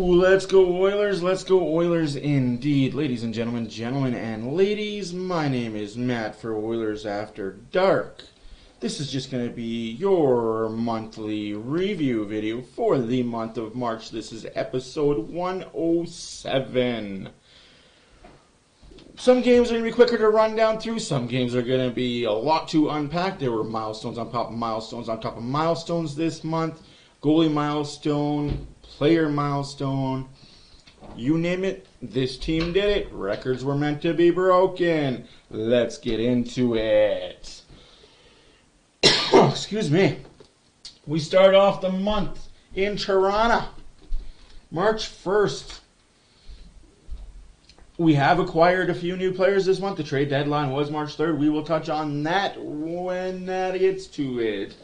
Let's go Oilers, let's go Oilers indeed. Ladies and gentlemen and ladies, my name is Matt for Oilers After Dark. This is just going to be your monthly review video for the month of March. This is episode 107. Some games are going to be quicker to run down through. Some games are going to be a lot to unpack. There were milestones on top of milestones on top of milestones this month. Goalie milestone, player milestone, you name it, this team did it. Records were meant to be broken. Let's get into it. Excuse me. We start off the month in Toronto. March 1st. We have acquired a few new players this month. The trade deadline was March 3rd. We will touch on that when that gets to it.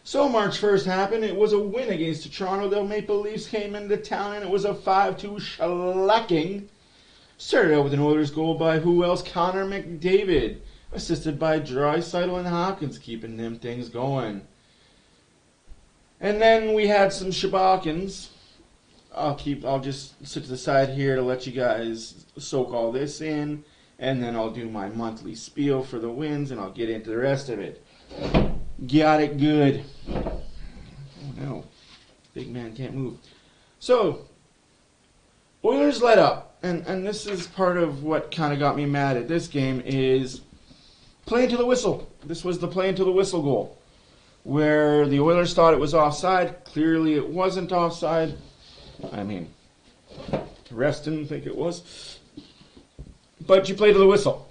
So March 1st happened. It was a win against the Toronto Maple Leafs. Came into town and it was a 5-2 shellacking. Started out with an Oilers goal by who else? Connor McDavid. Assisted by Draisaitl and Hopkins, keeping them things going. And then we had some Shabakins. I'll just sit to the side here to let you guys soak all this in. And then I'll do my monthly spiel for the wins and I'll get into the rest of it. Got it good. Oh no. Big man can't move. So, Oilers let up. And this is part of what kind of got me mad at this game is play to the whistle. This was the play into the whistle goal. Where the Oilers thought it was offside. Clearly it wasn't offside. I mean, the refs didn't think it was. But you play to the whistle.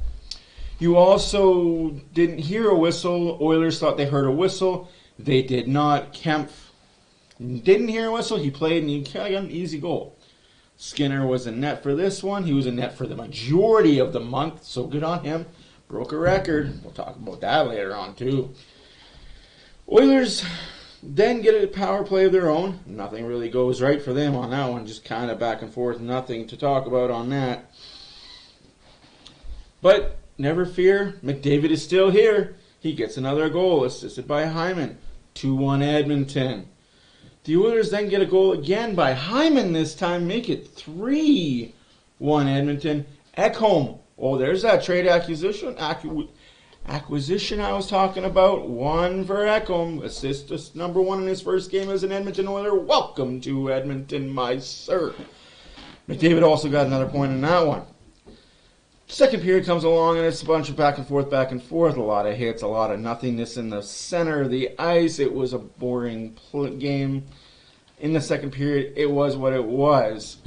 You also didn't hear a whistle. Oilers thought they heard a whistle. They did not. Kempf didn't hear a whistle. He played and he got an easy goal. Skinner was in net for this one. He was in net for the majority of the month, so good on him. Broke a record. We'll talk about that later on too. Oilers then get a power play of their own. Nothing really goes right for them on that one. Just kind of back and forth. Nothing to talk about on that. But never fear, McDavid is still here. He gets another goal, assisted by Hyman. 2-1 Edmonton. The Oilers then get a goal again by Hyman this time, make it 3-1 Edmonton. Ekholm. Oh, there's that trade acquisition I was talking about. One for Ekholm. Assist number 1 in his first game as an Edmonton Oiler. Welcome to Edmonton, my sir. McDavid also got another point in that one. Second period comes along and it's a bunch of back and forth, a lot of hits, a lot of nothingness in the center of the ice. It was a boring game. In the second period, it was what it was.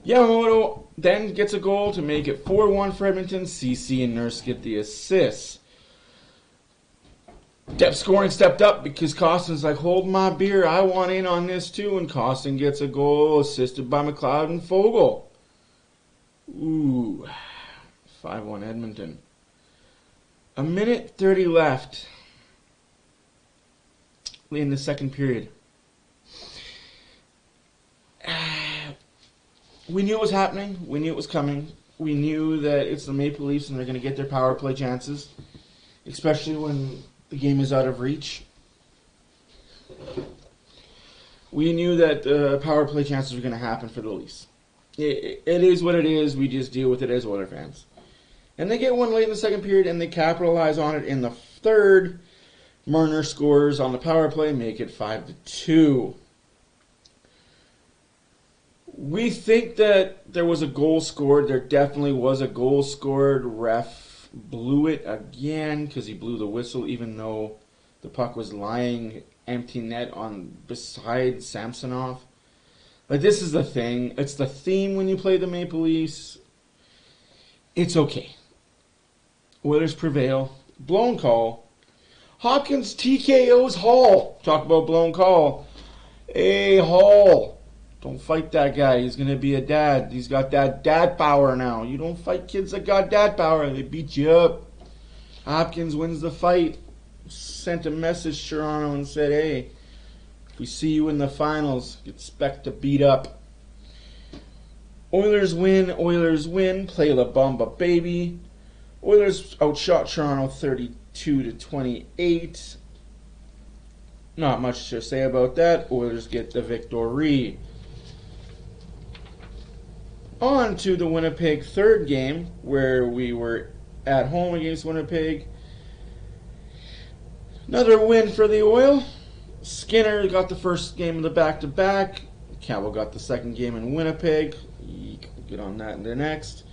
Yamamoto then gets a goal to make it 4-1 for Edmonton. CC and Nurse get the assists. Depth scoring stepped up because Costin's like, hold my beer, I want in on this too. And Costin gets a goal assisted by McLeod and Fogle. Ooh, 5-1 Edmonton. A minute 30 left in the second period. We knew it was happening. We knew it was coming. We knew that it's the Maple Leafs and they're going to get their power play chances, especially when the game is out of reach. We knew that power play chances were going to happen for the Leafs. It is what it is. We just deal with it as Oilers fans. And they get one late in the second period, and they capitalize on it in the third. Marner scores on the power play, make it 5-2. We think that there was a goal scored. There definitely was a goal scored. Ref blew it again because he blew the whistle, even though the puck was lying empty net on beside Samsonov. Like, this is the thing. It's the theme when you play the Maple Leafs. It's okay. Oilers prevail. Blown call. Hopkins TKO's Hall. Talk about blown call. Hey, Hall. Don't fight that guy. He's going to be a dad. He's got that dad power now. You don't fight kids that got dad power. They beat you up. Hopkins wins the fight. Sent a message to Toronto and said, hey, if we see you in the finals, expect to beat up. Oilers win. Play La Bamba, baby. Oilers outshot Toronto 32-28. Not much to say about that. Oilers get the victory. On to the Winnipeg third game, where we were at home against Winnipeg. Another win for the Oil. Skinner got the first game of the back-to-back. Campbell got the second game in Winnipeg. We'll get on that in the next.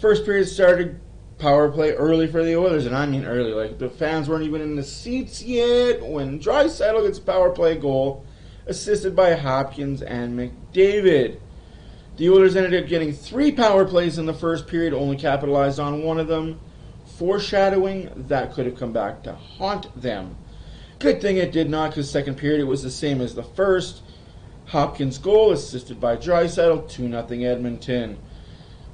First period started, power play early for the Oilers, and I mean early. Like, the fans weren't even in the seats yet when Draisaitl gets a power play goal, assisted by Hopkins and McDavid. The Oilers ended up getting 3 power plays in the first period, only capitalized on one of them, foreshadowing that could have come back to haunt them. Good thing it did not, because second period it was the same as the first. Hopkins' goal, assisted by Draisaitl, 2-0 Edmonton.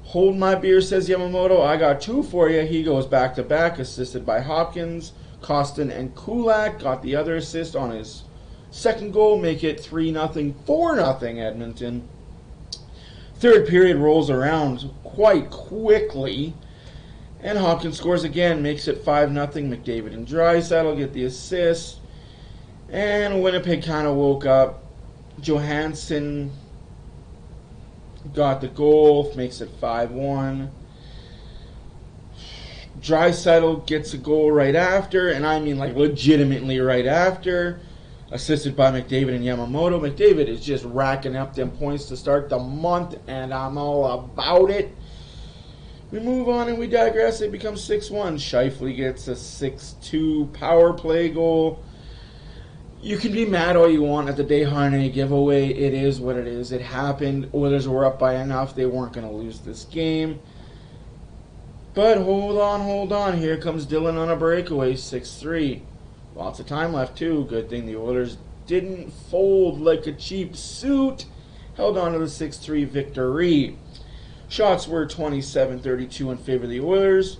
Hold my beer, says Yamamoto. I got 2 for you. He goes back-to-back, assisted by Hopkins. Kostin and Kulak got the other assist on his second goal, make it 3-0, 4-0 Edmonton. Third period rolls around quite quickly, and Hopkins scores again, makes it 5-0. McDavid and Draisaitl get the assist, and Winnipeg kind of woke up. Johansson got the goal, makes it 5-1. Draisaitl gets a goal right after, and I mean like legitimately right after, assisted by McDavid and Yamamoto. McDavid is just racking up them points to start the month, and I'm all about it. We move on and we digress. It becomes 6-1. Scheifele gets a 6-2 power play goal. You can be mad all you want at the Desharnais giveaway. It is what it is. It happened. Oilers were up by enough. They weren't going to lose this game. But hold on. Here comes Dylan on a breakaway, 6-3. Lots of time left, too. Good thing the Oilers didn't fold like a cheap suit. Held on to the 6-3 victory. Shots were 27-32 in favor of the Oilers.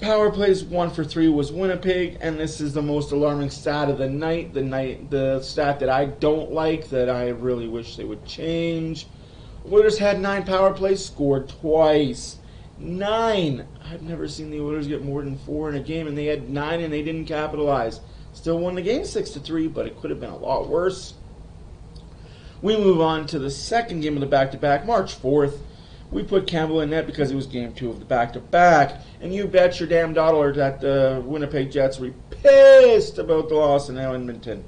Power plays 1 for 3 was Winnipeg, and this is the most alarming stat of the night. The stat that I don't like, that I really wish they would change. Oilers had 9 power plays, scored twice. 9. I've never seen the Oilers get more than 4 in a game, and they had 9 and they didn't capitalize. Still won the game 6-3, but it could have been a lot worse. We move on to the second game of the back-to-back, March 4th. We put Campbell in net because it was game 2 of the back-to-back. And you bet your damn dollar that the Winnipeg Jets were pissed about the loss in Edmonton.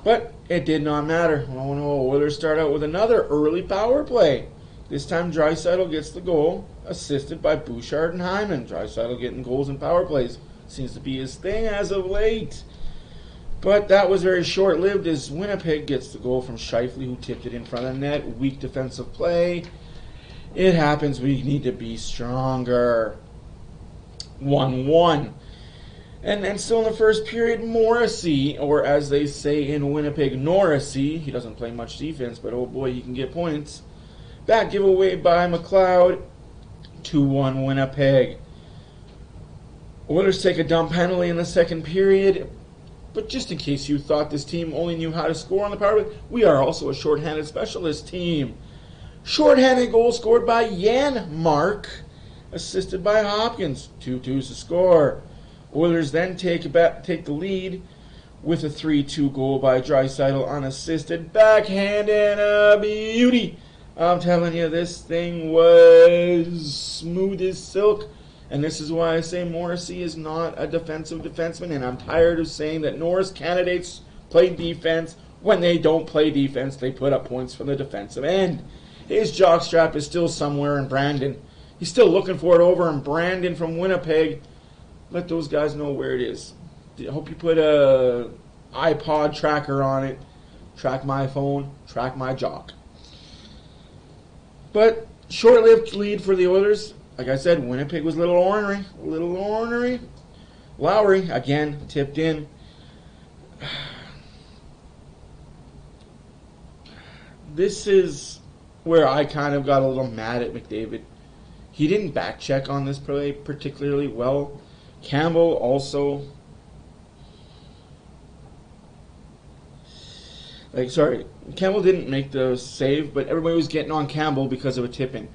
But it did not matter. Oh no, Oilers start out with another early power play. This time Draisaitl gets the goal, assisted by Bouchard and Hyman. Draisaitl getting goals and power plays seems to be his thing as of late. But that was very short-lived as Winnipeg gets the goal from Scheifele, who tipped it in front of the net. Weak defensive play. It happens. We need to be stronger. 1-1. And still in the first period, Morrissey, or as they say in Winnipeg, Norrisy. He doesn't play much defense, but oh boy, he can get points. Back giveaway by McLeod. 2-1 Winnipeg. Oilers take a dumb penalty in the second period. But just in case you thought this team only knew how to score on the power play, we are also a shorthanded specialist team. Shorthanded goal scored by Janmark, assisted by Hopkins. 2-2's the score. Oilers then take the lead with a 3-2 goal by Draisaitl, unassisted. Backhand and a beauty. I'm telling you, this thing was smooth as silk. And this is why I say Morrissey is not a defensive defenseman, and I'm tired of saying that Norris candidates play defense. When they don't play defense, they put up points from the defensive end. His jockstrap is still somewhere in Brandon. He's still looking for it over in Brandon from Winnipeg. Let those guys know where it is. I hope you put a iPod tracker on it. Track my phone, track my jock. But short-lived lead for the Oilers. Like I said, Winnipeg was a little ornery. Lowry, again, tipped in. This is where I kind of got a little mad at McDavid. He didn't back check on this play particularly well. Campbell also. Campbell didn't make the save, but everybody was getting on Campbell because of a tip-in.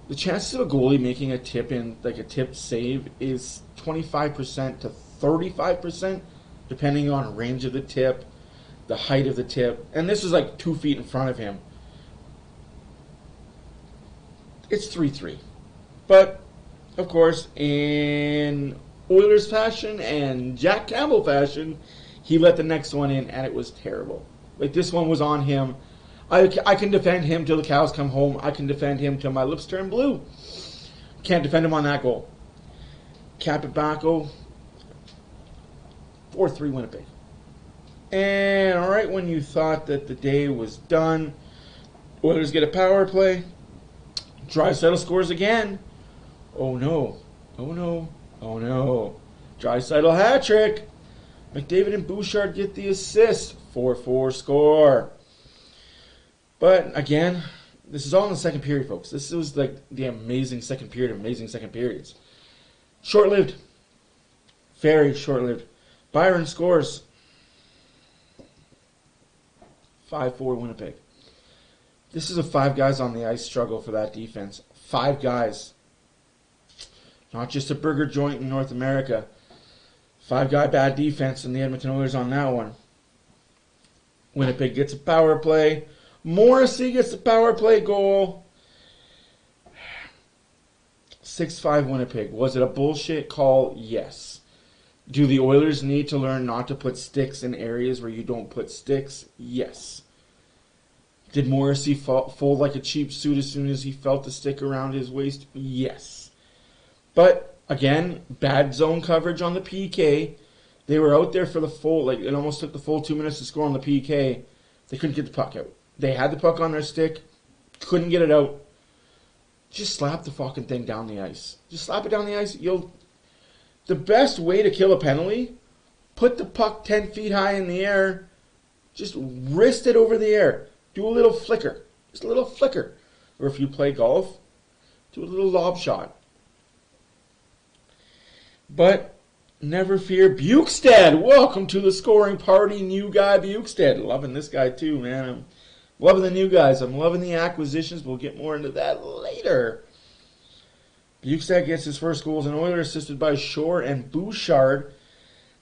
The chances of a goalie making a tip-in, like a tipped save, is 25% to 35%, depending on range of the tip, the height of the tip. And this was like 2 feet in front of him. It's 3-3. But, of course, in Oilers fashion and Jack Campbell fashion, he let the next one in, and it was terrible. Like, this one was on him. I can defend him till the cows come home. I can defend him till my lips turn blue. Can't defend him on that goal. Capibacco, 4-3 Winnipeg. And right when you thought that the day was done, Oilers get a power play. Draisaitl scores again. Oh no. Oh no. Oh no. Draisaitl hat trick. McDavid and Bouchard get the assist. 4-4 score. But again, this is all in the second period, folks. This was like the amazing second period, amazing second periods. Short-lived. Very short-lived. Byron scores. 5-4 Winnipeg. This is a 5 guys on the ice struggle for that defense. 5 guys. Not just a burger joint in North America. 5 guy bad defense in the Edmonton Oilers on that one. Winnipeg gets a power play. Morrissey gets the power play goal. 6-5 Winnipeg. Was it a bullshit call? Yes. Do the Oilers need to learn not to put sticks in areas where you don't put sticks? Yes. Did Morrissey fold like a cheap suit as soon as he felt the stick around his waist? Yes. But, again, bad zone coverage on the PK. They were out there for the full, like, it almost took the full 2 minutes to score on the PK. They couldn't get the puck out. They had the puck on their stick, couldn't get it out. Just slap the fucking thing down the ice. Just slap it down the ice. The best way to kill a penalty, put the puck 10 feet high in the air, just wrist it over the air. Do a little flicker. Just a little flicker. Or if you play golf, do a little lob shot. But never fear, Bukestad. Welcome to the scoring party, new guy Bukestad. Loving this guy too, man. I'm loving the new guys. I'm loving the acquisitions. We'll get more into that later. Bukestad gets his first goals in Oilers, assisted by Shore and Bouchard.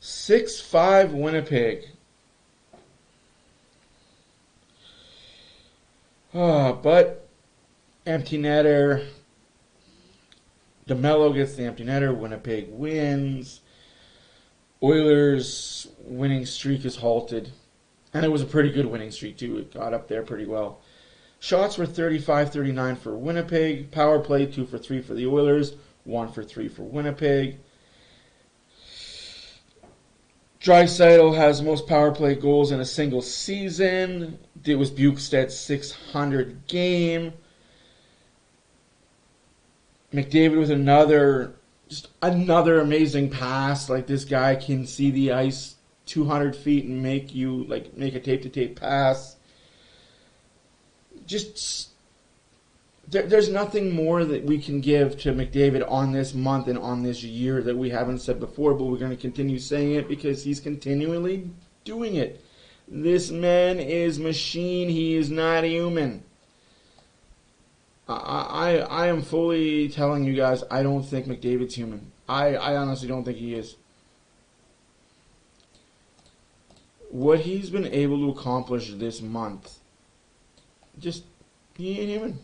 6-5 Winnipeg. But empty netter. DeMello gets the empty netter. Winnipeg wins. Oilers' winning streak is halted. And it was a pretty good winning streak, too. It got up there pretty well. Shots were 35-39 for Winnipeg. Power play, 2 for 3 for the Oilers. 1 for 3 for Winnipeg. Draisaitl has most power play goals in a single season. It was Bukestad's 600th game. McDavid with another amazing pass. Like, this guy can see the ice 200 feet and make a tape-to-tape pass. There's nothing more that we can give to McDavid on this month and on this year that we haven't said before, but we're going to continue saying it because he's continually doing it. This man is machine. He is not human. I am fully telling you guys, I don't think McDavid's human. I honestly don't think he is. What he's been able to accomplish this month, he ain't human.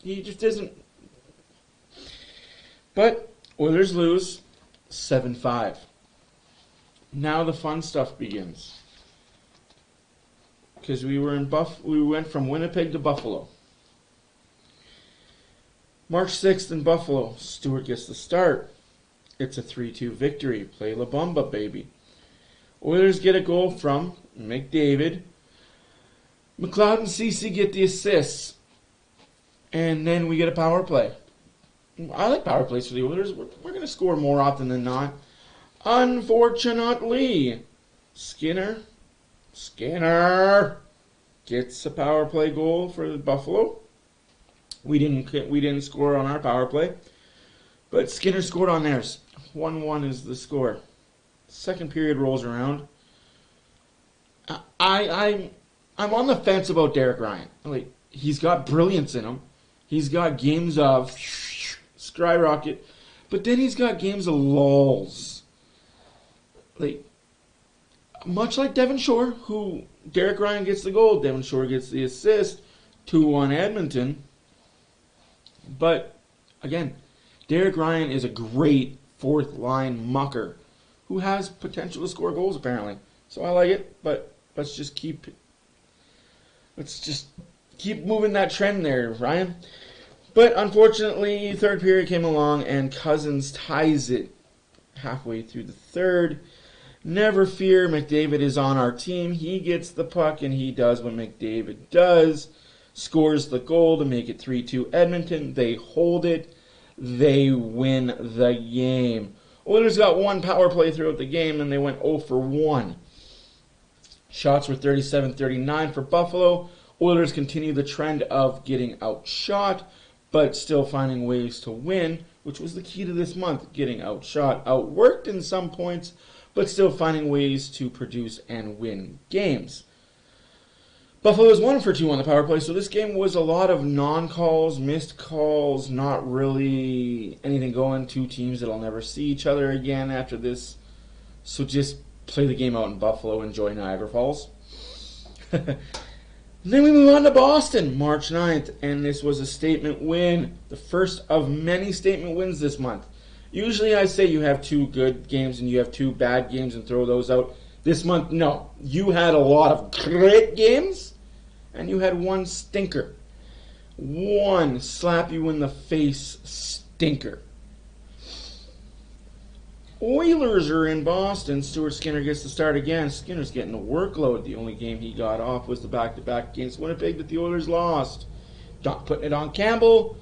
He just isn't. But Oilers lose 7-5. Now the fun stuff begins. Because we went from Winnipeg to Buffalo. March 6th in Buffalo, Stewart gets the start. It's a 3-2 victory. Play La Bamba, baby. Oilers get a goal from McDavid. McLeod and Ceci get the assists. And then we get a power play. I like power plays for the Oilers. We're going to score more often than not. Unfortunately, Skinner gets a power play goal for Buffalo. We didn't score on our power play, but Skinner scored on theirs. 1-1 is the score. Second period rolls around. I'm on the fence about Derek Ryan. Like, he's got brilliance in him. He's got games of skyrocket, but then he's got games of lulls. Like, much like Devon Shore, who Derek Ryan gets the goal, Devon Shore gets the assist. 2-1 Edmonton. But, again, Derek Ryan is a great fourth-line mucker who has potential to score goals, apparently. So I like it, but let's just keep moving that trend there, Ryan. But unfortunately, third period came along and Cousins ties it halfway through the third. Never fear, McDavid is on our team. He gets the puck and he does what McDavid does. Scores the goal to make it 3-2 Edmonton. They hold it. They win the game. Oilers got one power play throughout the game and they went 0 for 1. Shots were 37-39 for Buffalo. Oilers continue the trend of getting outshot, but still finding ways to win, which was the key to this month, getting outshot, outworked in some points, but still finding ways to produce and win games. Buffalo was 1 for 2 on the power play, so this game was a lot of non-calls, missed calls, not really anything going. Two teams that'll never see each other again after this, so just play the game out in Buffalo, enjoy Niagara Falls. Then we move on to Boston, March 9th, and this was a statement win, the first of many statement wins this month. Usually I say you have 2 good games and you have 2 bad games and throw those out. This month, no. You had a lot of great games and you had 1 stinker. 1 slap you in the face stinker. Oilers are in Boston. Stuart Skinner gets to start again. Skinner's getting the workload. The only game he got off was the back-to-back against Winnipeg that the Oilers lost. Not putting it on Campbell,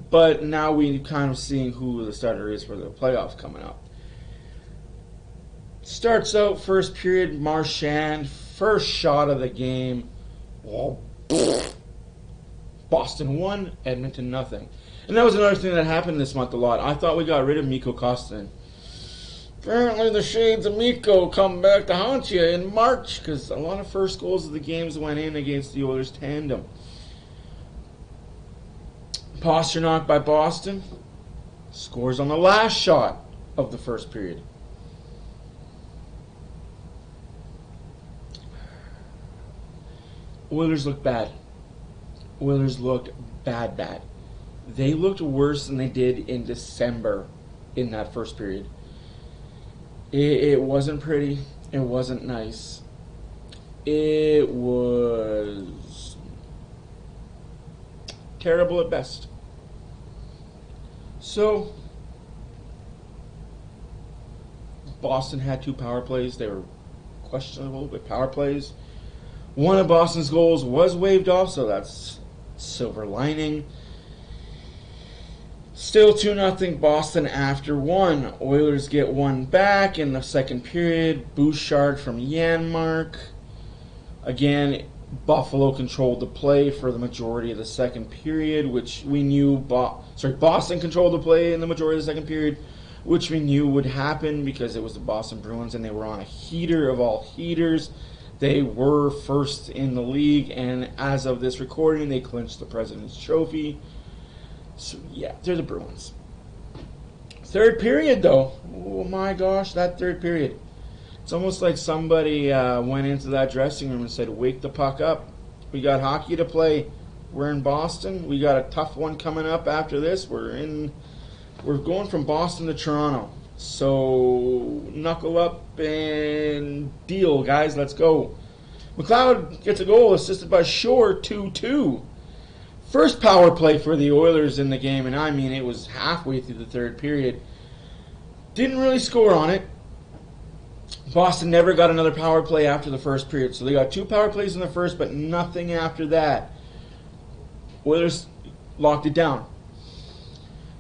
but now we kind of seeing who the starter is for the playoffs coming up. Starts out first period, Marchand, first shot of the game. Oh, Boston 1, Edmonton nothing. And that was another thing that happened this month a lot. I thought we got rid of Mikko Koskinen. Apparently the shades of Mikko come back to haunt you in March because a lot of first goals of the games went in against the Oilers tandem. Pastrnak by Boston scores on the last shot of the first period. Oilers looked bad. Oilers looked bad. They looked worse than they did in December in that first period. It wasn't pretty. It wasn't nice. It was terrible at best. So, Boston had 2 power plays. They were questionable, but power plays. One of Boston's goals was waved off, so that's silver lining. Still 2-0 Boston after 1. Oilers get 1 back in the second period. Bouchard from Janmark. Again, Buffalo controlled the play for the majority of the second period, which we knew. Boston controlled the play in the majority of the second period, which we knew would happen because it was the Boston Bruins and they were on a heater of all heaters. They were first in the league, and as of this recording, they clinched the President's Trophy. So, yeah, they're the Bruins. Third period, though. Oh, my gosh, that third period. It's almost like somebody went into that dressing room and said, wake the puck up. We got hockey to play. We're in Boston. We got a tough one coming up after this. We're going from Boston to Toronto. So, knuckle up and deal, guys. Let's go. McLeod gets a goal assisted by Shore, 2-2. First power play for the Oilers in the game, and I mean it was halfway through the third period. Didn't really score on it. Boston never got another power play after the first period, so they got 2 power plays in the first, but nothing after that. Oilers locked it down.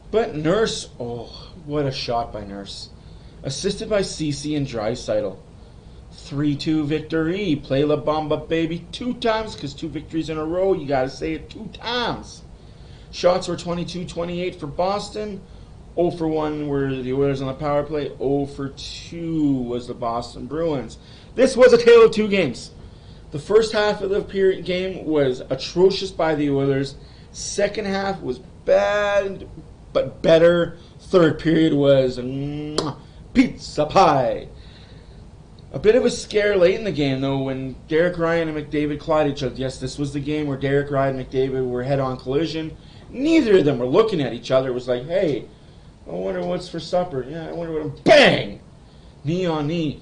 But Nurse, oh, what a shot by Nurse. Assisted by Ceci and Draisaitl. 3-2 victory. Play La Bamba, baby, 2 times, because 2 victories in a row, you got to say it 2 times. Shots were 22-28 for Boston. 0 for 1 were the Oilers on the power play. 0 for 2 was the Boston Bruins. This was a tale of 2 games. The first half of the game was atrocious by the Oilers. Second half was bad, but better. Third period was pizza pie. A bit of a scare late in the game, though, when Derek Ryan and McDavid collided each other. Yes, this was the game where Derek Ryan and McDavid were head-on collision, Neither of them were looking at each other. It was like, hey, I wonder what's for supper. Yeah, I wonder what I'm... Bang! Knee on knee.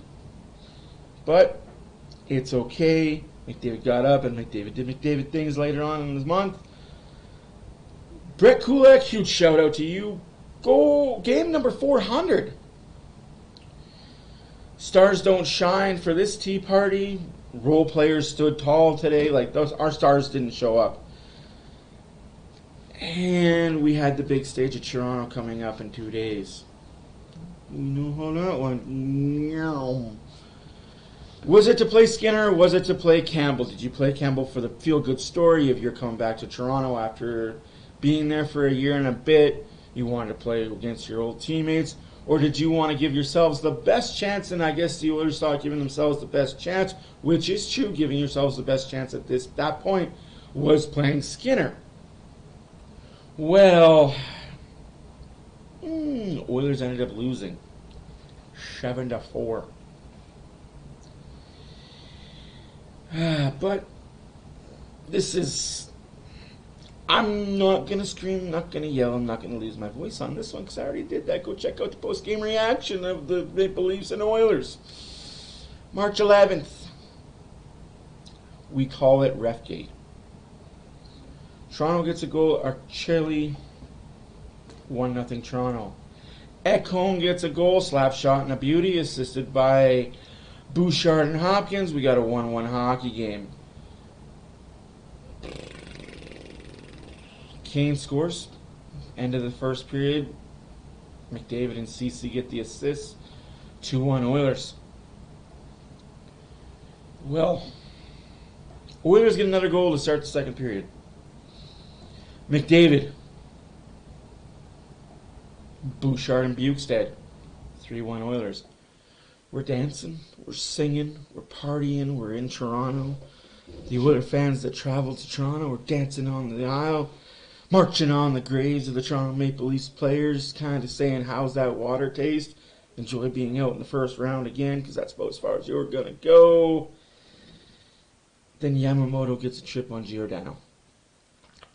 But it's okay. McDavid got up, and McDavid did McDavid things later on in this month. Brett Kulak, huge shout out to you. Go game number 400. Stars don't shine for this tea party. Role players stood tall today. Like our stars didn't show up. And we had the big stage of Toronto coming up in 2 days. You know how that went. Was it to play Skinner or was it to play Campbell? Did you play Campbell for the feel-good story of your coming back to Toronto after being there for a year and a bit? You wanted to play against your old teammates? Or did you want to give yourselves the best chance? And I guess the Oilers thought giving themselves the best chance, which is true, giving yourselves the best chance at that point, was playing Skinner. Well, Oilers ended up losing 7-4. But this is... I'm not going to scream, not going to yell, I'm not going to lose my voice on this one because I already did that. Go check out the post-game reaction of the Maple Leafs and Oilers. March 11th. We call it Refgate. Toronto gets a goal. Arcelli, 1-0 Toronto. Ekholm gets a goal. Slap shot and a beauty, assisted by Bouchard and Hopkins. We got a 1-1 hockey game. Kane scores. End of the first period. McDavid and Ceci get the assists. 2-1 Oilers. Well, Oilers get another goal to start the second period. McDavid, Bouchard and Bukestad, 3-1 Oilers. We're dancing, we're singing, we're partying, we're in Toronto. The Oilers fans that travel to Toronto are dancing on the aisle, marching on the graves of the Toronto Maple Leafs players, kind of saying, how's that water taste? Enjoy being out in the first round again, because that's about as far as you're going to go. Then Yamamoto gets a trip on Giordano.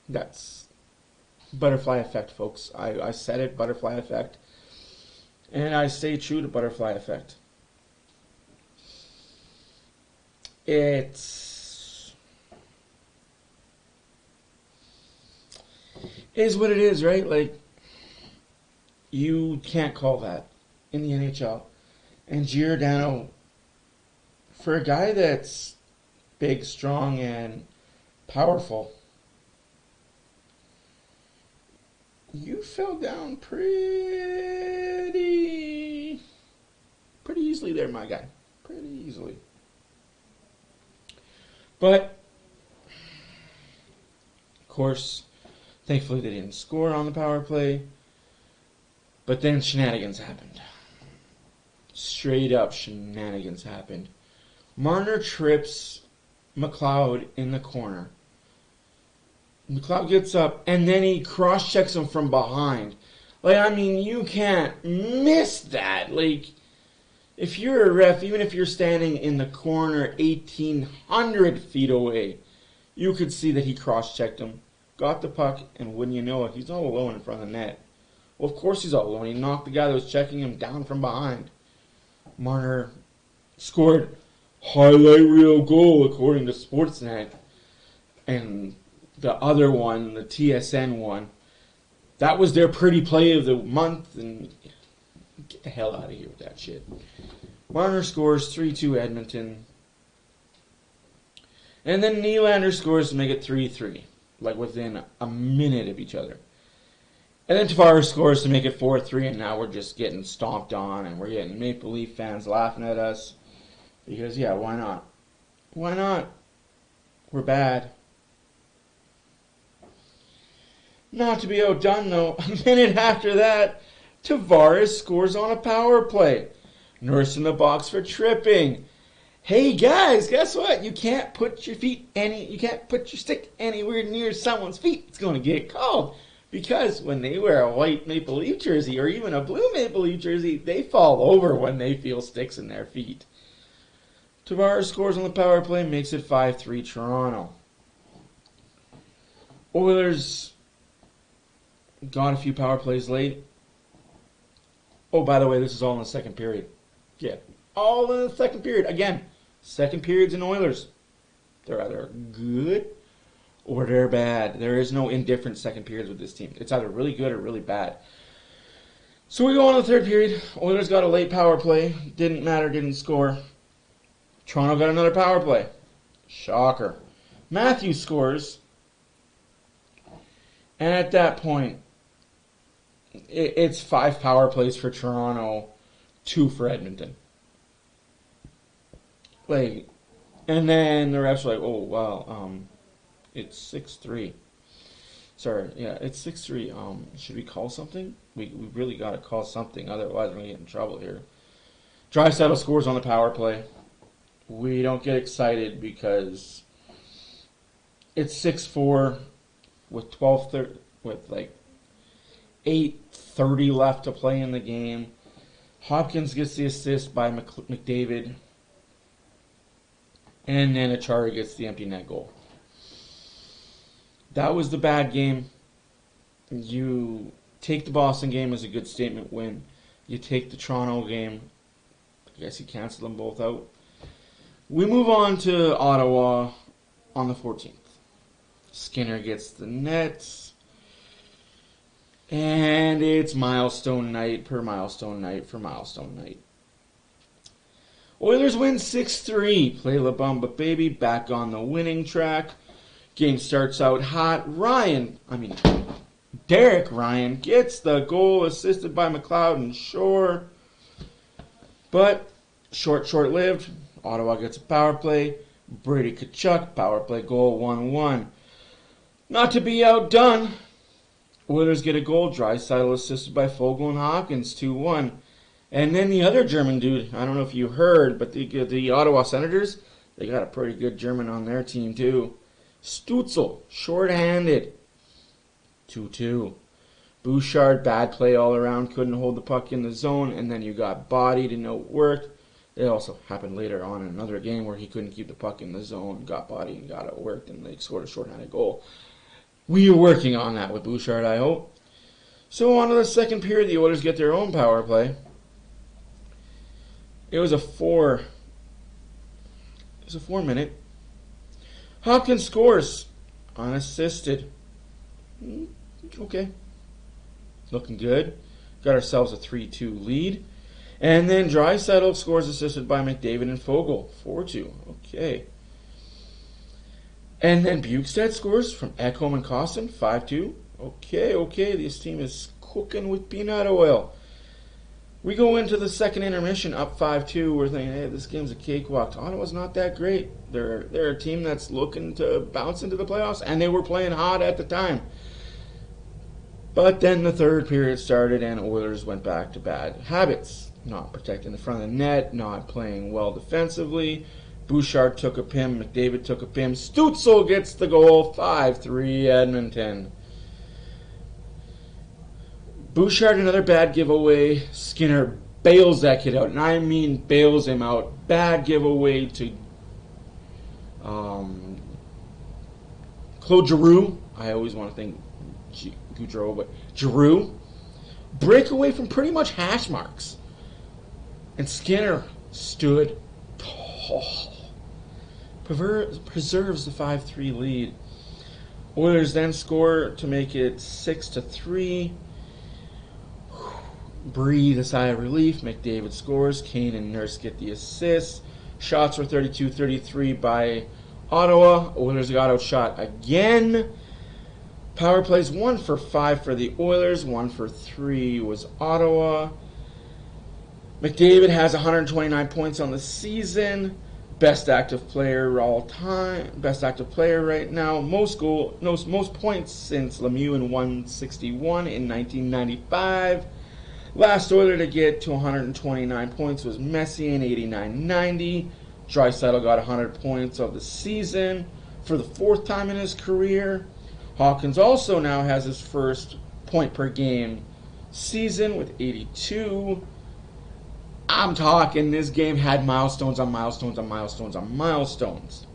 That's butterfly effect, folks. I said it, butterfly effect. And I stay true to butterfly effect. It is what it is, right? Like, you can't call that in the NHL. And Giordano, for a guy that's big, strong, and powerful, you fell down pretty easily there, my guy. Pretty easily. But, of course, thankfully they didn't score on the power play. But then shenanigans happened. Straight up shenanigans happened. Marner trips McLeod in the corner. McLeod gets up, and then he cross-checks him from behind. Like, I mean, you can't miss that. Like, if you're a ref, even if you're standing in the corner 1,800 feet away, you could see that he cross-checked him, got the puck, and wouldn't you know it, he's all alone in front of the net. Well, of course he's all alone. He knocked the guy that was checking him down from behind. Marner scored highlight reel goal, according to Sportsnet. And the other one, the TSN one, that was their pretty play of the month, and get the hell out of here with that shit. Marner scores 3-2 Edmonton. And then Nylander scores to make it 3-3, like within a minute of each other. And then Tavares scores to make it 4-3, and now we're just getting stomped on, and we're getting Maple Leaf fans laughing at us. Because, yeah, why not? Why not? We're bad. Not to be outdone, though, a minute after that, Tavares scores on a power play. Nurse in the box for tripping. Hey guys, guess what? You can't put your stick anywhere near someone's feet. It's going to get called. Because when they wear a white Maple Leaf jersey or even a blue Maple Leaf jersey, they fall over when they feel sticks in their feet. Tavares scores on the power play, makes it 5-3 Toronto. Oilers got a few power plays late. Oh, by the way, this is all in the second period. Yeah, all in the second period. Again, second periods in Oilers. They're either good or they're bad. There is no indifferent second periods with this team. It's either really good or really bad. So we go on to the third period. Oilers got a late power play. Didn't matter, didn't score. Toronto got another power play. Shocker. Matthews scores. And at that point, it's 5 power plays for Toronto, 2 for Edmonton. And then the refs were like, oh, wow, it's 6-3. Sorry, yeah, it's 6-3. Should we call something? We really got to call something, otherwise we're going to get in trouble here. Draisaitl scores on the power play. We don't get excited because it's 6-4 with 8:30 left to play in the game. Hopkins gets the assist by McDavid. And then Achara gets the empty net goal. That was the bad game. You take the Boston game as a good statement win. You take the Toronto game. I guess you cancel them both out. We move on to Ottawa on the 14th. Skinner gets the nets. And it's milestone night per milestone night for milestone night. Oilers win 6-3. Play La Bamba Baby back on the winning track. Game starts out hot. Derek Ryan gets the goal assisted by McLeod and Shore. But short-lived. Ottawa gets a power play. Brady Tkachuk, power play goal 1-1. Not to be outdone, Oilers get a goal. Draisaitl assisted by Foegele and Hopkins, 2-1. And then the other German dude, I don't know if you heard, but the Ottawa Senators, they got a pretty good German on their team too. Stützle, short-handed, 2-2. Bouchard, bad play all around, couldn't hold the puck in the zone, and then you got bodied and no work. It also happened later on in another game where he couldn't keep the puck in the zone, got bodied and got it worked, and they scored a short-handed goal. We are working on that with Bouchard, I hope. So on to the second period, the Oilers get their own power play. It was a 4-minute. Hopkins scores unassisted. Okay. Looking good. Got ourselves a 3-2 lead. And then Draisaitl scores assisted by McDavid and Foegele. 4-2. Okay. And then Bukestad scores from Ekholm and Kostin. 5-2. Okay. This team is cooking with peanut oil. We go into the second intermission up 5-2. We're thinking, hey, this game's a cakewalk. Ottawa's not that great. They're a team that's looking to bounce into the playoffs, and they were playing hot at the time. But then the third period started, and Oilers went back to bad habits. Not protecting the front of the net, not playing well defensively. Bouchard took a pim, McDavid took a pim. Stützle gets the goal, 5-3 Edmonton. Bouchard, another bad giveaway. Skinner bails that kid out, and I mean bails him out. Bad giveaway to Claude Giroux. I always want to think Goudreau, but Giroux. Breakaway from pretty much hash marks. And Skinner stood tall. Preserves the 5-3 lead. Oilers then score to make it 6-3. Breathe a sigh of relief. McDavid scores. Kane and Nurse get the assists. Shots were 32-33 by Ottawa. Oilers got outshot again. Power plays 1 for 5 for the Oilers. 1 for 3 was Ottawa. McDavid has 129 points on the season. Best active player all time. Best active player right now. Most points since Lemieux in 161 in 1995. Last Oiler to get to 129 points was Messi in 89-90. Draisaitl got 100 points of the season for the 4th time in his career. Hawkins also now has his first point per game season with 82. I'm talking this game had milestones on milestones on milestones on milestones.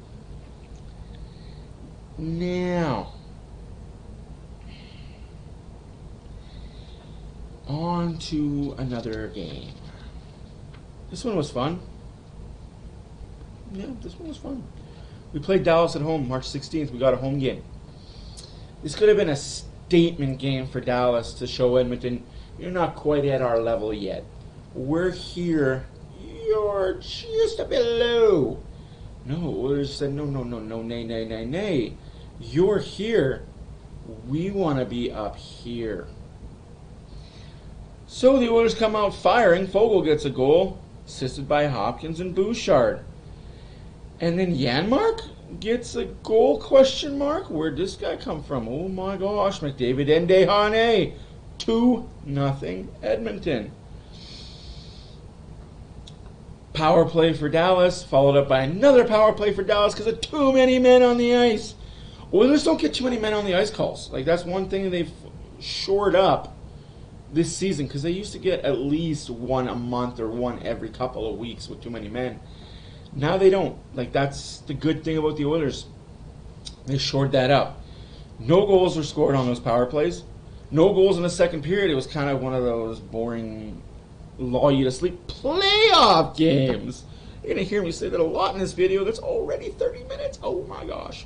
Now, On to another game. This one was fun. Yeah, this one was fun. We played Dallas at home March 16th. We got a home game. This could have been a statement game for Dallas to show Edmonton, you're not quite at our level yet. We're here. You're just a bit low. No, Oilers said, no, nay. You're here. We want to be up here. So the Oilers come out firing. Fogle gets a goal, assisted by Hopkins and Bouchard. And then Janmark gets a goal, question mark? Where'd this guy come from? Oh my gosh, McDavid and Desharnais. 2-0 Edmonton. Power play for Dallas, followed up by another power play for Dallas because of too many men on the ice. Oilers don't get too many men on the ice calls. Like, that's one thing they've shored up this season, because they used to get at least one a month or one every couple of weeks with too many men. Now they don't. Like, that's the good thing about the Oilers. They shored that up. No goals were scored on those power plays. No goals in the second period. It was kind of one of those boring, lull you to sleep playoff games. You're going to hear me say that a lot in this video. That's already 30 minutes. Oh my gosh.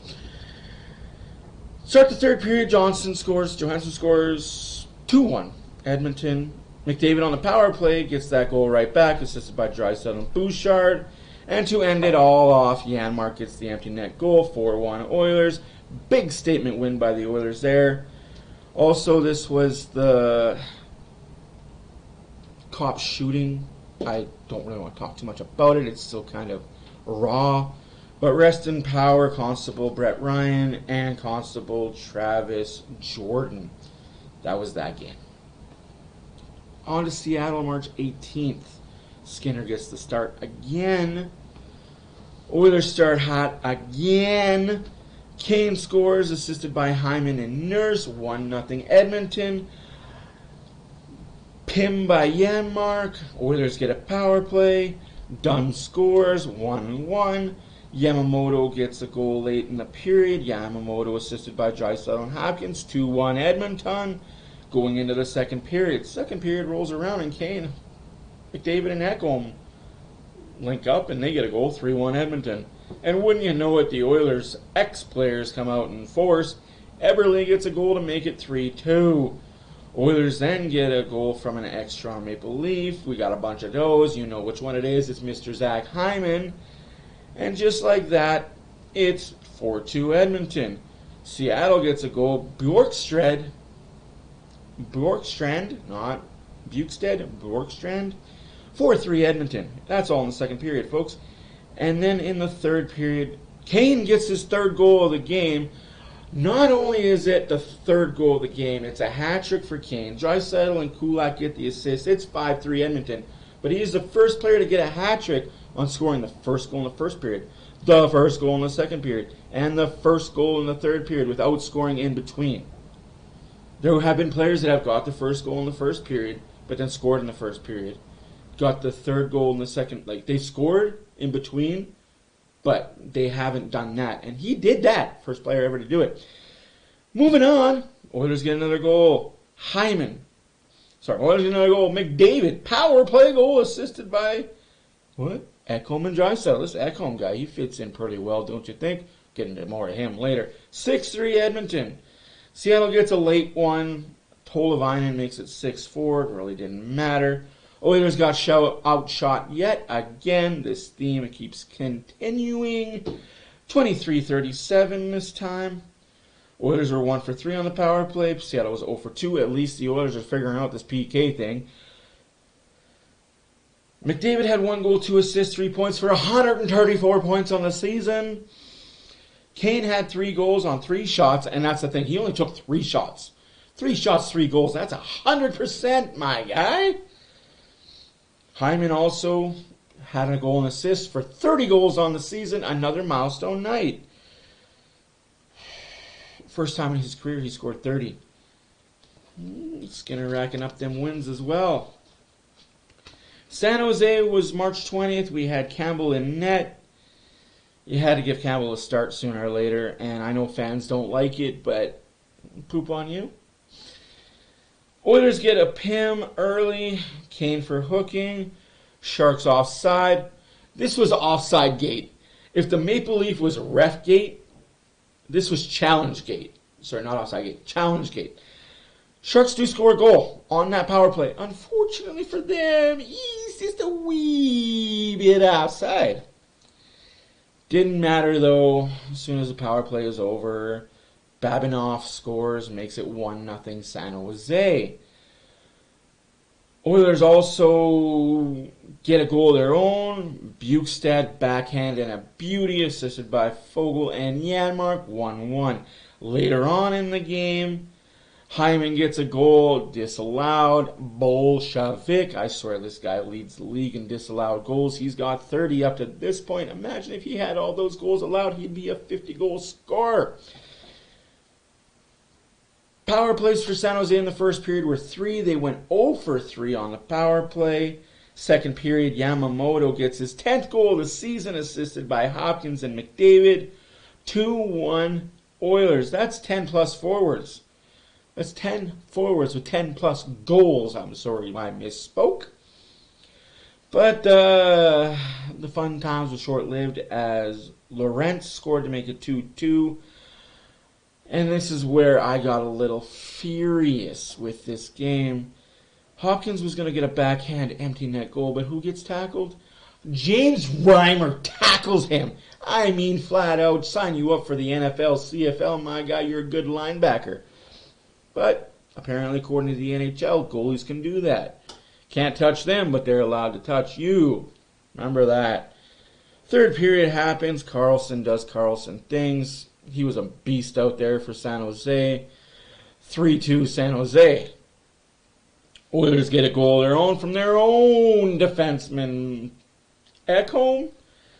Start the third period. Johansson scores 2-1. Edmonton. McDavid on the power play gets that goal right back, assisted by Draisaitl and Bouchard. And to end it all off, Janmark gets the empty net goal, 4-1 Oilers. Big statement win by the Oilers there. Also, this was the cop shooting. I don't really want to talk too much about it. It's still kind of raw. But rest in power, Constable Brett Ryan and Constable Travis Jordan. That was that game. On to Seattle, March 18th. Skinner gets the start again. Oilers start hot again. Kane scores, assisted by Hyman and Nurse. 1-0 Edmonton. Pim by Janmark. Oilers get a power play. Dunn scores. 1-1. Yamamoto gets a goal late in the period. Yamamoto assisted by Draisaitl and Hopkins. 2-1 Edmonton. Going into the second period. Second period rolls around and Kane, McDavid, and Ekholm link up and they get a goal. 3-1 Edmonton. And wouldn't you know it, the Oilers' ex-players come out in force. Eberle gets a goal to make it 3-2. Oilers then get a goal from an extra on Maple Leaf. We got a bunch of those. You know which one it is. It's Mr. Zach Hyman. And just like that, it's 4-2 Edmonton. Seattle gets a goal. Bjorkstrand, not Bukestad, Bjorkstrand. 4-3 Edmonton. That's all in the second period, folks. And then in the third period, Kane gets his third goal of the game. Not only is it the third goal of the game, it's a hat trick for Kane. Draisaitl and Kulak get the assist. It's 5-3 Edmonton. But he's the first player to get a hat trick on scoring the first goal in the first period, the first goal in the second period, and the first goal in the third period without scoring in between. There have been players that have got the first goal in the first period, but then scored in the first period. Got the third goal in the second. Like, they scored in between, but they haven't done that. And he did that. First player ever to do it. Moving on. Oilers get another goal. Oilers get another goal. McDavid. Power play goal assisted by, what? Ekholm and Draisaitl. This Ekholm guy, he fits in pretty well, don't you think? Getting to more of him later. 6-3 Edmonton. Seattle gets a late one. Tolvainen makes it 6-4. It really didn't matter. Oilers got outshot yet again. This theme keeps continuing. 23-37 this time. Oilers were 1 for 3 on the power play. Seattle was 0 for 2. At least the Oilers are figuring out this PK thing. McDavid had 1 goal, 2 assists, 3 points for 134 points on the season. Kane had 3 goals on 3 shots, and that's the thing. He only took 3 shots. 3 shots, 3 goals. That's 100%, my guy. Hyman also had a goal and assist for 30 goals on the season. Another milestone night. First time in his career he scored 30. Skinner racking up them wins as well. San Jose was March 20th. We had Campbell in net. You had to give Campbell a start sooner or later, and I know fans don't like it, but poop on you. Oilers get a PIM early. Kane for hooking. Sharks offside. This was offside gate. If the Maple Leaf was ref gate, this was challenge gate. Sorry, not offside gate. Challenge gate. Sharks do score a goal on that power play. Unfortunately for them, he's just a wee bit outside. Didn't matter though. As soon as the power play is over, Babinoff scores, makes it 1-0 San Jose. Oilers also get a goal of their own. Bukestad backhand and a beauty, assisted by Fogel and Janmark, 1-1. Later on in the game, Hyman gets a goal disallowed. Bolshevik, I swear this guy leads the league in disallowed goals. He's got 30 up to this point. Imagine if he had all those goals allowed, he'd be a 50-goal scorer. Power plays for San Jose in the first period were 3. They went 0 for 3 on the power play. Second period, Yamamoto gets his 10th goal of the season, assisted by Hopkins and McDavid. 2-1 Oilers. That's 10-plus forwards. That's 10 forwards with 10-plus goals. I'm sorry I misspoke. But the fun times were short-lived as Lorentz scored to make it 2-2. And this is where I got a little furious with this game. Hopkins was going to get a backhand empty net goal, but who gets tackled? James Reimer tackles him. I mean, flat out, sign you up for the NFL, CFL, my guy, you're a good linebacker. But apparently, according to the NHL, goalies can do that. Can't touch them, but they're allowed to touch you. Remember that. Third period happens. Carlson does Carlson things. He was a beast out there for San Jose. 3-2 San Jose. Oilers get a goal of their own from their own defenseman, Ekholm,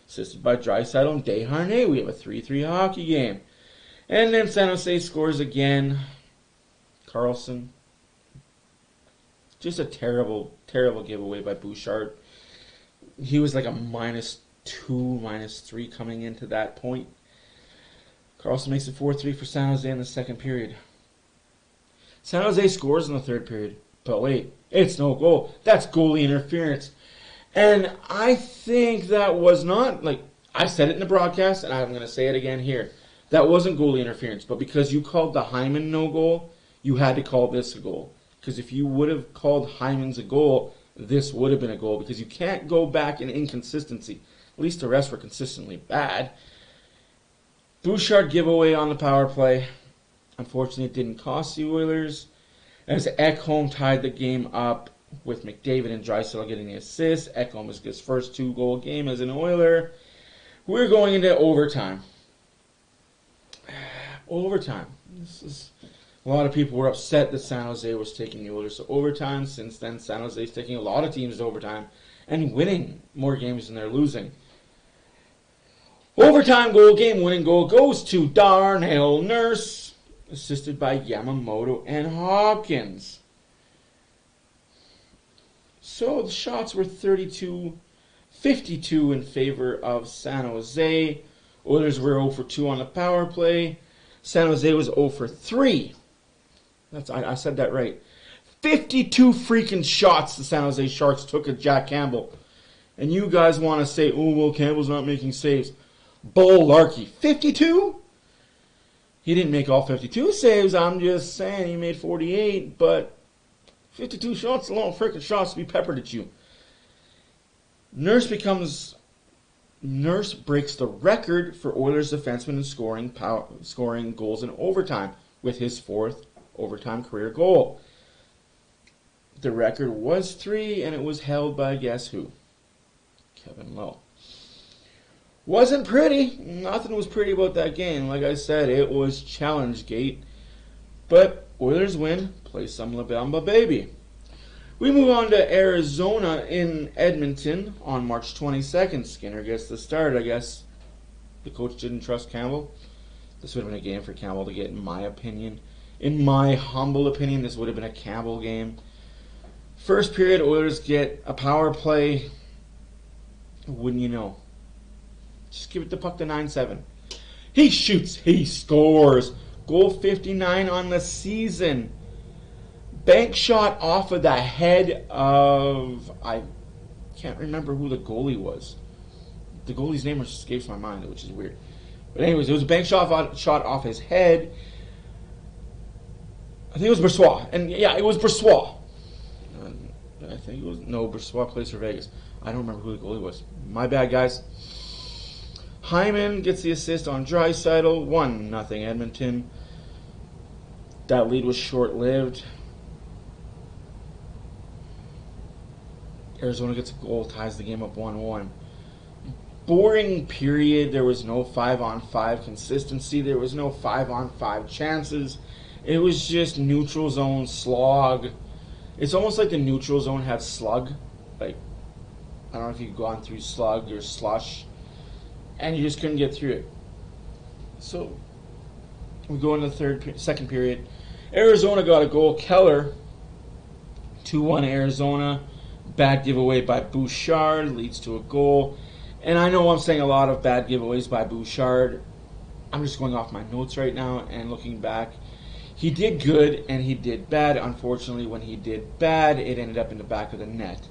assisted by Draisaitl and Desharnais. We have a 3-3 hockey game. And then San Jose scores again. Carlson. Just a terrible, terrible giveaway by Bouchard. He was like a -2, -3 coming into that point. Carlson makes it 4-3 for San Jose in the second period. San Jose scores in the third period. But wait, it's no goal. That's goalie interference. And I think that was not, like, I said it in the broadcast, and I'm going to say it again here. That wasn't goalie interference. But because you called the Hyman no goal, you had to call this a goal. Because if you would have called Hyman's a goal, this would have been a goal. Because you can't go back in inconsistency. At least the rest were consistently bad. Bouchard giveaway on the power play. Unfortunately, it didn't cost the Oilers, as Ekholm tied the game up with McDavid and Draisaitl getting the assist. Ekholm is his first 2-goal game as an Oiler. We're going into overtime. Overtime. A lot of people were upset that San Jose was taking the Oilers to overtime. Since then, San Jose is taking a lot of teams to overtime and winning more games than they're losing. Overtime goal, game-winning goal goes to Darnell Nurse, assisted by Yamamoto and Hopkins. So the shots were 32-52 in favor of San Jose. Oilers were 0 for 2 on the power play. San Jose was 0 for 3. I said that right. 52 freaking shots the San Jose Sharks took at Jack Campbell. And you guys want to say, oh, well, Campbell's not making saves. Bull-larky. 52? He didn't make all 52 saves. I'm just saying he made 48, but 52 shots, a lot of freaking shots to be peppered at you. Nurse breaks the record for Oilers defensemen in scoring goals in overtime with his 4th overtime career goal. The record was 3, and it was held by guess who? Kevin Lowe. Wasn't pretty. Nothing was pretty about that game. Like I said, it was challenge gate. But Oilers win. Play some La Bamba, baby. We move on to Arizona in Edmonton on March 22nd. Skinner gets the start. I guess the coach didn't trust Campbell. This would have been a game for Campbell to get, in my opinion. In my humble opinion, this would have been a Campbell game. First period, Oilers get a power play. Wouldn't you know? Just give it the puck to 9-7. He shoots. He scores. Goal 59 on the season. bank shot off of the head of, I can't remember who the goalie was. The goalie's name escapes my mind, which is weird. But anyways, it was a bank shot off his head. I think it was Bressois. And yeah, it was Bressois. I think it was, no, Bressois plays for Vegas. I don't remember who the goalie was. My bad, guys. Hyman gets the assist on Draisaitl. 1-0 Edmonton. That lead was short-lived. Arizona gets a goal, ties the game up 1-1. Boring period. There was no 5-on-5 consistency. There was no 5-on-5 chances. It was just neutral zone slog. It's almost like the neutral zone had slug. Like, I don't know if you've gone through slug or slush, and you just couldn't get through it. So we go into the second period. Arizona got a goal. Keller, 2-1 Arizona. Bad giveaway by Bouchard leads to a goal. And I know I'm saying a lot of bad giveaways by Bouchard. I'm just going off my notes right now and looking back. He did good and he did bad. Unfortunately, when he did bad, it ended up in the back of the net.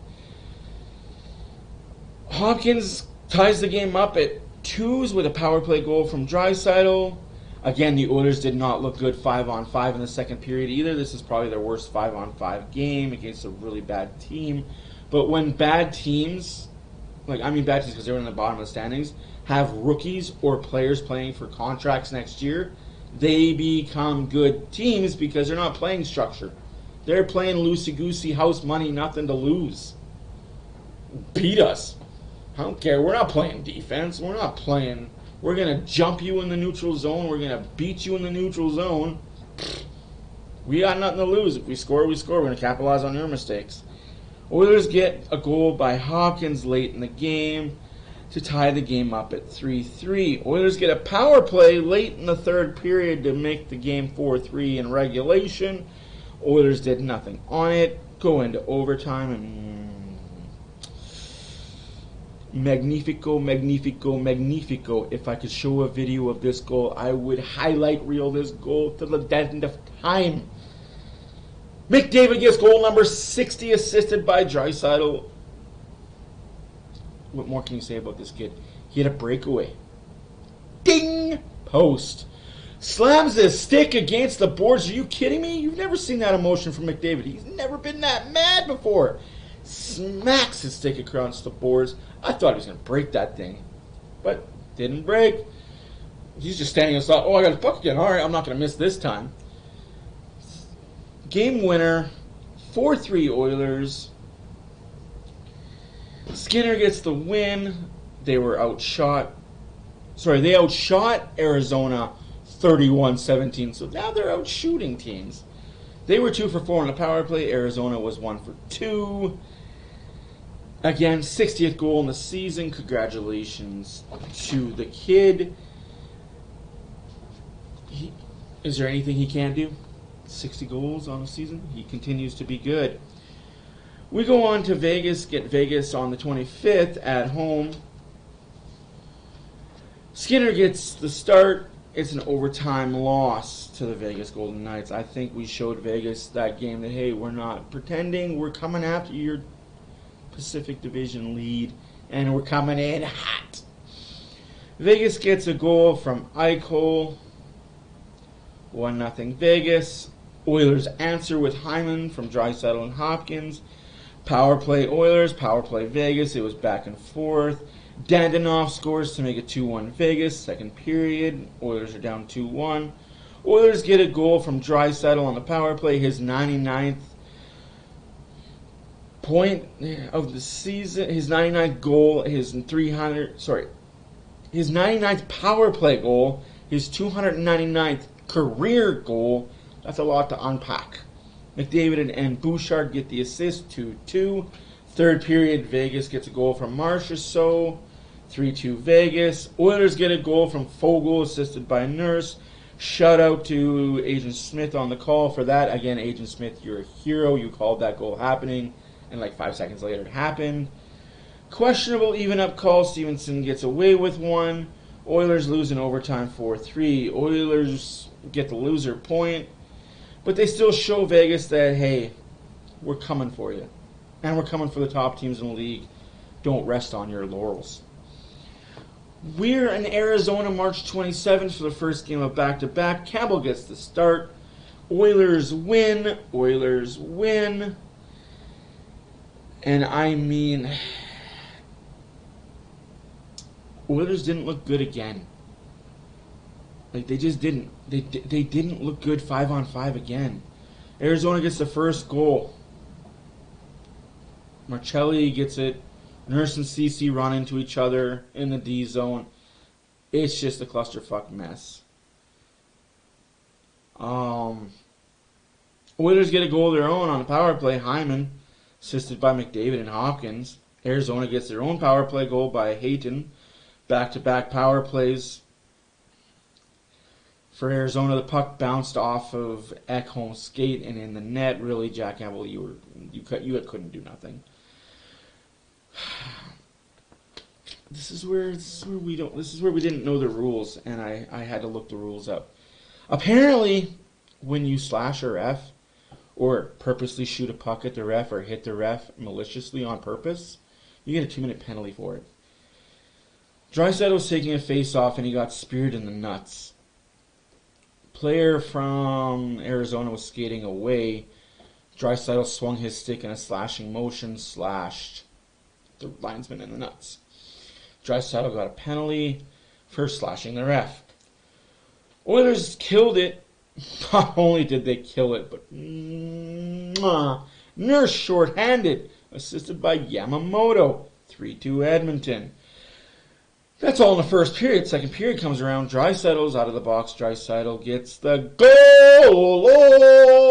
Hopkins ties the game up at 2s with a power play goal from Draisaitl. Again, the Oilers did not look good 5-on-5 in the second period either. This is probably their worst 5-on-5 game against a really bad team. But when bad teams, bad teams because they're in the bottom of the standings, have rookies or players playing for contracts next year, they become good teams because they're not playing structure. They're playing loosey-goosey, house money, nothing to lose. Beat us. I don't care. We're not playing defense. We're not playing. We're going to jump you in the neutral zone. We're going to beat you in the neutral zone. We got nothing to lose. If we score, we score. We're going to capitalize on your mistakes. Oilers get a goal by Hopkins late in the game to tie the game up at 3-3. Oilers get a power play late in the third period to make the game 4-3 in regulation. Oilers did nothing on it. Go into overtime and magnifico, magnifico, magnifico. If I could show a video of this goal, I would highlight reel this goal to the end of time. McDavid gets goal number 60, assisted by Draisaitl. What more can you say about this kid? He had a breakaway. Ding! Post. Slams his stick against the boards. Are you kidding me? You've never seen that emotion from McDavid. He's never been that mad before. Smacks his stick across the boards. I thought he was going to break that thing, but didn't break. He's just standing and thought, oh, I got a puck again. All right, I'm not going to miss this time. Game winner, 4-3 Oilers. Skinner gets the win. They were outshot. They outshot Arizona 31-17. So now they're out shooting teams. They were 2 for 4 on the power play. Arizona was 1 for 2. Again, 60th goal in the season. Congratulations to the kid. Is there anything he can't do? 60 goals on a season. He continues to be good. We go on to Vegas, get Vegas on the 25th at home. Skinner gets the start. It's an overtime loss to the Vegas Golden Knights. I think we showed Vegas that game that, hey, we're not pretending. We're coming after your Pacific Division lead, and we're coming in hot. Vegas gets a goal from Eichel. 1-0 Vegas. Oilers answer with Hyman from Draisaitl and Hopkins. Power play Oilers, power play Vegas. It was back and forth. Dandanov scores to make it 2-1 Vegas. Second period. Oilers are down 2-1. Oilers get a goal from Draisaitl on the power play. His 99th point of the season. His 99th goal. His 99th power play goal. His 299th career goal. That's a lot to unpack. McDavid and Bouchard get the assist, 2-2. Third period, Vegas gets a goal from Marchessault, 3-2 Vegas. Oilers get a goal from Fogle, assisted by Nurse. Shout out to Agent Smith on the call for that. Again, Agent Smith, you're a hero. You called that goal happening, and like 5 seconds later it happened. Questionable even-up call. Stevenson gets away with one. Oilers lose in overtime 4-3. Oilers get the loser point. But they still show Vegas that, hey, we're coming for you. And we're coming for the top teams in the league. Don't rest on your laurels. We're in Arizona March 27th for the first game of back-to-back. Campbell gets the start. Oilers win. Oilers win. And I mean, Oilers didn't look good again. Like, they just didn't. They didn't look good 5-on-5 again. Arizona gets the first goal. Marcelli gets it. Nurse and CC run into each other in the D zone. It's just a clusterfuck mess. Oilers get a goal of their own on a power play. Hyman, assisted by McDavid and Hopkins. Arizona gets their own power play goal by Hayton. Back-to-back power plays. For Arizona, the puck bounced off of Ekholm's skate and in the net. Really, Jack Campbell, you couldn't do nothing. This is where we didn't know the rules, and I had to look the rules up. Apparently, when you slash a ref or purposely shoot a puck at the ref or hit the ref maliciously on purpose, you get a 2-minute penalty for it. Draisaitl was taking a face-off and he got speared in the nuts. Player from Arizona was skating away. Draisaitl swung his stick in a slashing motion, slashed the linesman in the nuts. Draisaitl got a penalty for slashing the ref. Oilers killed it. Not only did they kill it, but Nurse shorthanded, assisted by Yamamoto. 3-2 Edmonton. That's all in the first period. Second period comes around. Draisaitl's out of the box. Draisaitl gets the goal.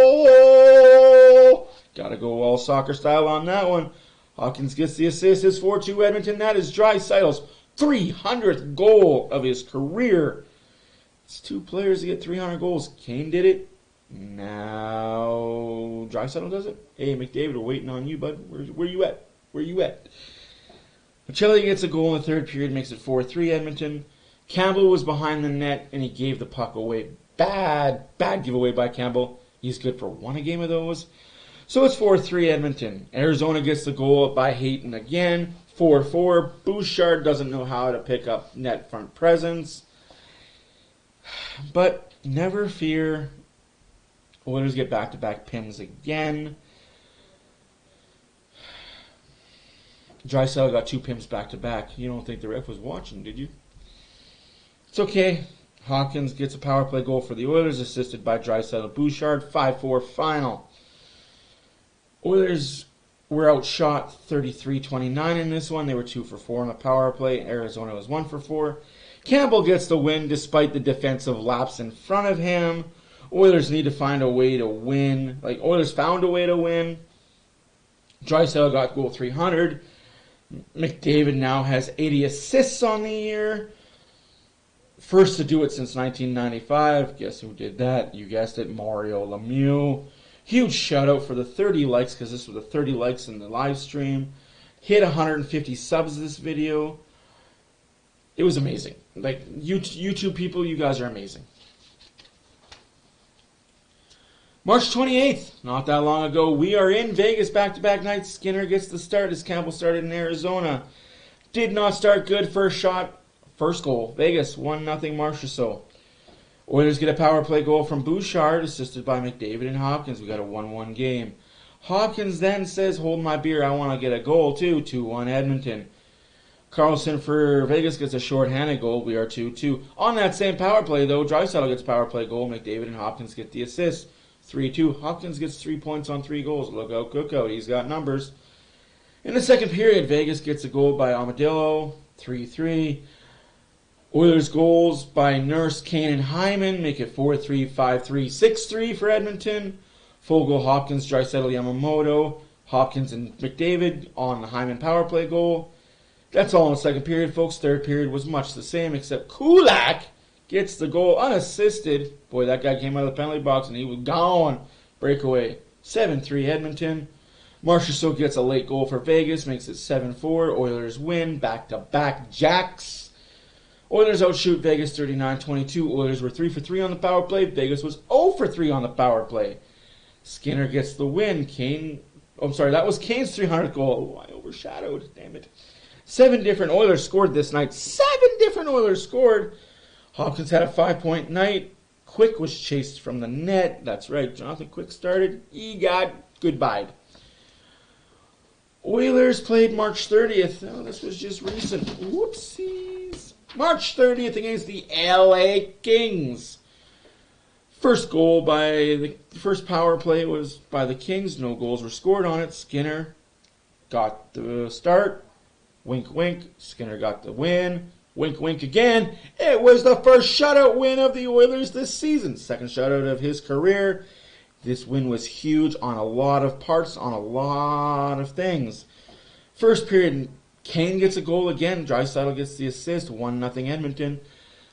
Oh! Gotta go all soccer style on that one. Hawkins gets the assist. It's 4-2 Edmonton. That is Draisaitl's 300th goal of his career. It's two players to get 300 goals. Kane did it. Now Draisaitl does it. Hey, McDavid, we're waiting on you, bud. Where you at? Where you at? Marcelli gets a goal in the third period, makes it 4-3 Edmonton. Campbell was behind the net, and he gave the puck away. Bad giveaway by Campbell. He's good for one a game of those. So it's 4-3 Edmonton. Arizona gets the goal by Hayton again. 4-4. Bouchard doesn't know how to pick up net front presence. But never fear. Oilers get back-to-back pins again. Draisaitl got 2 pims back-to-back. You don't think the ref was watching, did you? It's okay. Hawkins gets a power play goal for the Oilers, assisted by Draisaitl Bouchard. 5-4 final. Oilers were outshot 33-29 in this one. They were 2 for 4 on the power play. Arizona was 1 for 4. Campbell gets the win despite the defensive lapse in front of him. Oilers need to find a way to win. Oilers found a way to win. Draisaitl got goal 300. McDavid now has 80 assists on the year. First to do it since 1995. Guess who did that? You guessed it, Mario Lemieux. Huge shout out for the 30 likes, because this was the 30 likes in the live stream. Hit 150 subs this video. It was amazing. YouTube people, you guys are amazing. March 28th, not that long ago, we are in Vegas back-to-back nights. Skinner gets the start as Campbell started in Arizona. Did not start good. First shot, first goal. Vegas, 1-0 Marchessault. Oilers get a power play goal from Bouchard, assisted by McDavid and Hopkins. We got a 1-1 game. Hopkins then says, hold my beer, I want to get a goal too. 2-1 Edmonton. Carlson for Vegas gets a short-handed goal. We are 2-2. On that same power play, though, Draisaitl gets a power play goal. McDavid and Hopkins get the assist. 3-2. Hopkins gets 3 points on 3 goals. Look out, Cookout. He's got numbers. In the second period, Vegas gets a goal by Armadillo. 3-3. Oilers goals by Nurse, Kane, and Hyman make it 4-3, 5-3, 6-3 for Edmonton. Fogle, Hopkins, Draisaitl, Yamamoto. Hopkins and McDavid on the Hyman power play goal. That's all in the second period, folks. Third period was much the same, except Kulak gets the goal unassisted. Boy, that guy came out of the penalty box and he was gone. Breakaway. 7-3 Edmonton. Marchessault gets a late goal for Vegas. Makes it 7-4. Oilers win. Back-to-back Jacks. Oilers outshoot Vegas 39-22. Oilers were 3 for 3 on the power play. Vegas was 0 for 3 on the power play. Skinner gets the win. That was Kane's 300th goal. Oh, I overshadowed. Damn it. 7 different Oilers scored this night. 7 different Oilers scored. Hopkins had a 5-point night. Quick was chased from the net. That's right. Jonathan Quick started. He got goodbye. Oilers played March 30th. Oh, this was just recent. Whoopsies. March 30th against the LA Kings. First power play was by the Kings. No goals were scored on it. Skinner got the start. Wink, wink. Skinner got the win. Wink, wink again. It was the first shutout win of the Oilers this season. Second shutout of his career. This win was huge on a lot of parts, on a lot of things. First period, Kane gets a goal again. Draisaitl gets the assist. 1-0 Edmonton.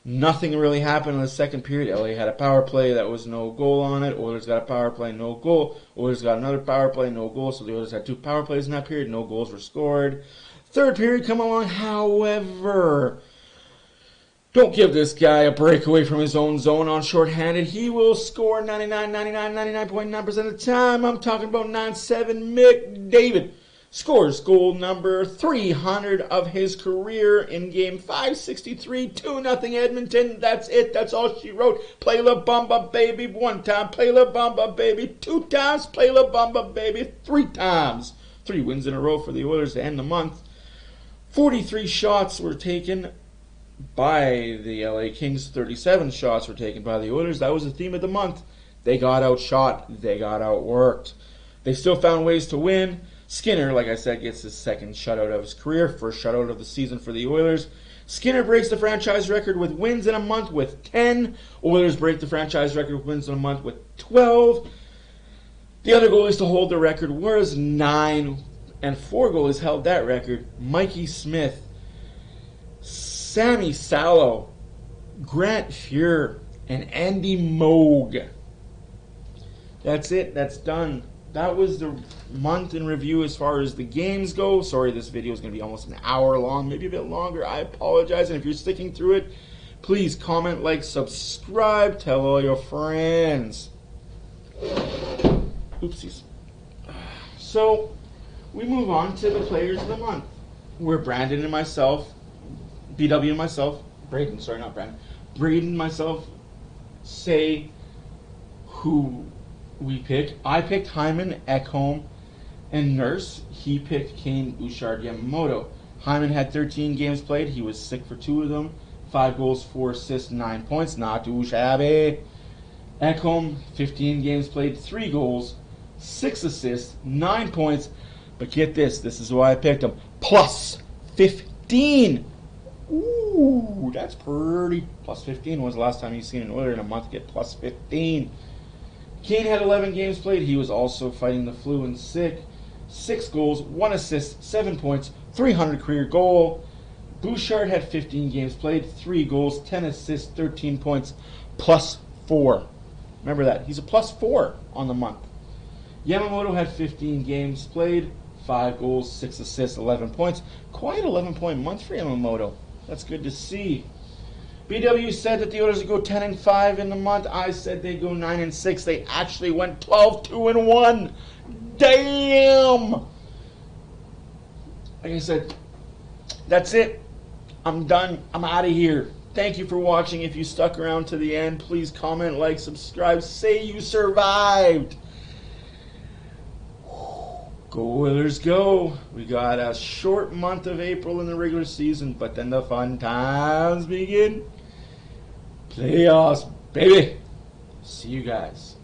Nothing really happened in the second period. LA had a power play. That was no goal on it. Oilers got a power play, no goal. Oilers got another power play, no goal. So the Oilers had 2 power plays in that period. No goals were scored. Third period come along. However, don't give this guy a breakaway from his own zone on shorthanded. He will score 99.9% of the time. I'm talking about 9-7 McDavid. Scores goal number 300 of his career in Game 563. 2-0 Edmonton. That's it. That's all she wrote. Play La Bamba, baby. 1 time. Play La Bamba, baby. 2 times. Play La Bamba, baby. 3 times. 3 wins in a row for the Oilers to end the month. 43 shots were taken by the LA Kings. 37 shots were taken by the Oilers. That was the theme of the month. They got outshot. They got outworked. They still found ways to win. Skinner, like I said, gets his second shutout of his career. First shutout of the season for the Oilers. Skinner breaks the franchise record with wins in a month with 10. Oilers break the franchise record with wins in a month with 12. The other goalies to hold the record was 9. And 4 goalies held that record. Mikey Smith, Sammy Salo, Grant Fuhr, and Andy Moog. That's it. That's done. That was the month in review as far as the games go. Sorry, this video is going to be almost an hour long, maybe a bit longer. I apologize. And if you're sticking through it, please comment, like, subscribe, tell all your friends. Oopsies. So, we move on to the players of the month. Where Brandon and myself, BW and myself, Braden and myself say who we picked. I picked Hyman, Ekholm, and Nurse. He picked Kane, Bouchard, Yamamoto. Hyman had 13 games played. He was sick for 2 of them. 5 goals, 4 assists, 9 points. Not too shabby. Ekholm, 15 games played, 3 goals, 6 assists, 9 points. But get this. This is why I picked him. Plus 15. Ooh, that's pretty. Plus 15 was the last time you've seen an Oiler in a month get plus 15. Kane had 11 games played. He was also fighting the flu and sick. 6 goals, 1 assist, 7 points, 300 career goal. Bouchard had 15 games played, 3 goals, 10 assists, 13 points, plus 4. Remember that. He's a plus 4 on the month. Yamamoto had 15 games played, 5 goals, 6 assists, 11 points. Quite 11-point month for Yamamoto. That's good to see. BW said that the Oilers would go 10-5 in the month. I said they'd go 9-6. They actually went 12-2-1. Damn! Like I said, that's it. I'm done. I'm out of here. Thank you for watching. If you stuck around to the end, please comment, like, subscribe. Say you survived. Go Oilers, go. We got a short month of April in the regular season, but then the fun times begin. Playoffs, baby. See you guys.